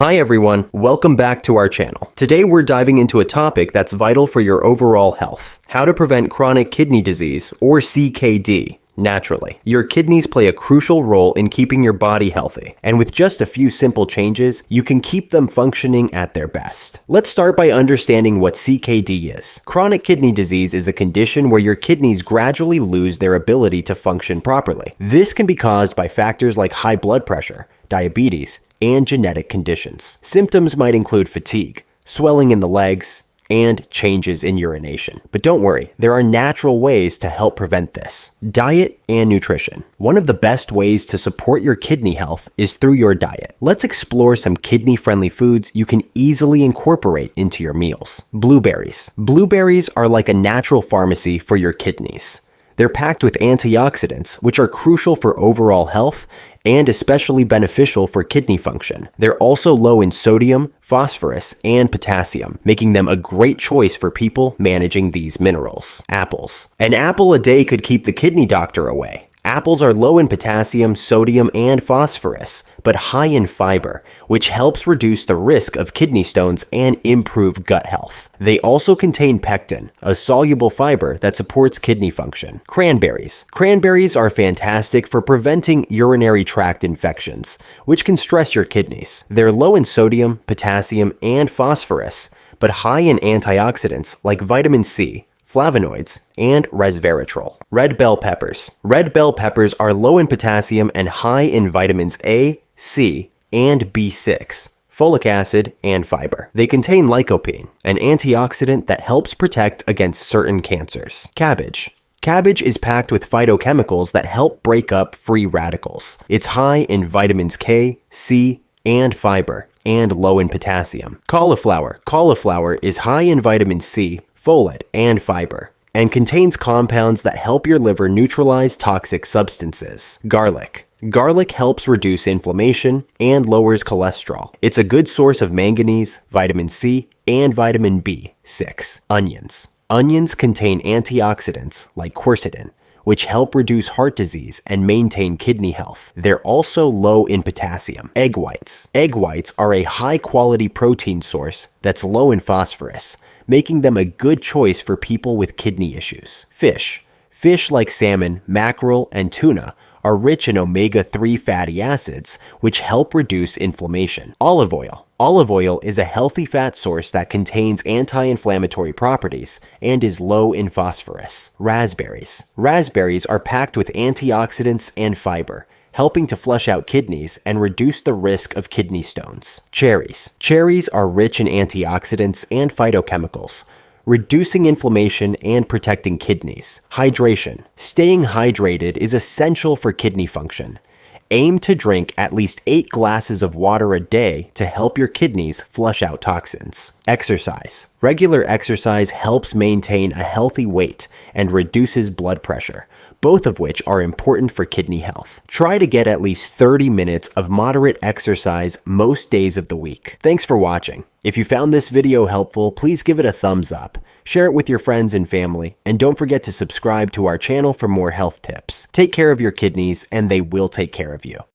Hi everyone, welcome back to our channel. Today we're diving into a topic that's vital for your overall health: how to prevent chronic kidney disease, or CKD, naturally. Your kidneys play a crucial role in keeping your body healthy, and with just a few simple changes, you can keep them functioning at their best. Let's start by understanding what CKD is. Chronic kidney disease is a condition where your kidneys gradually lose their ability to function properly. This can be caused by factors like high blood pressure, diabetes, and genetic conditions. Symptoms might include fatigue, swelling in the legs, and changes in urination. But don't worry, there are natural ways to help prevent this. Diet and nutrition. One of the best ways to support your kidney health is through your diet. Let's explore some kidney-friendly foods you can easily incorporate into your meals. Blueberries. Blueberries are like a natural pharmacy for your kidneys. They're packed with antioxidants, which are crucial for overall health and especially beneficial for kidney function. They're also low in sodium, phosphorus, and potassium, making them a great choice for people managing these minerals. Apples. An apple a day could keep the kidney doctor away. Apples are low in potassium, sodium, and phosphorus, but high in fiber, which helps reduce the risk of kidney stones and improve gut health. They also contain pectin, a soluble fiber that supports kidney function. Cranberries. Cranberries are fantastic for preventing urinary tract infections, which can stress your kidneys. They're low in sodium, potassium, and phosphorus, but high in antioxidants like vitamin C, flavonoids, and resveratrol. Red bell peppers. Red bell peppers are low in potassium and high in vitamins A, C, and B6, folic acid, and fiber. They contain lycopene, an antioxidant that helps protect against certain cancers. Cabbage. Cabbage is packed with phytochemicals that help break up free radicals. It's high in vitamins K, C, and fiber, and low in potassium. Cauliflower. Cauliflower is high in vitamin C, folate, and fiber, and contains compounds that help your liver neutralize toxic substances. Garlic. Garlic helps reduce inflammation and lowers cholesterol. It's a good source of manganese, vitamin C, and vitamin B6. Onions. Onions contain antioxidants like quercetin, which help reduce heart disease and maintain kidney health. They're also low in potassium. Egg whites. Egg whites are a high-quality protein source that's low in phosphorus, making them a good choice for people with kidney issues. Fish. Fish like salmon, mackerel, and tuna are rich in omega-3 fatty acids, which help reduce inflammation. Olive oil. Olive oil is a healthy fat source that contains anti-inflammatory properties and is low in phosphorus. Raspberries. Raspberries are packed with antioxidants and fiber, helping to flush out kidneys and reduce the risk of kidney stones. Cherries. Cherries are rich in antioxidants and phytochemicals, reducing inflammation and protecting kidneys. Hydration. Staying hydrated is essential for kidney function. Aim to drink at least 8 glasses of water a day to help your kidneys flush out toxins. Exercise. Regular exercise helps maintain a healthy weight and reduces blood pressure, both of which are important for kidney health. Try to get at least 30 minutes of moderate exercise most days of the week. Thanks for watching. If you found this video helpful, please give it a thumbs up, share it with your friends and family, and don't forget to subscribe to our channel for more health tips. Take care of your kidneys, and they will take care of you.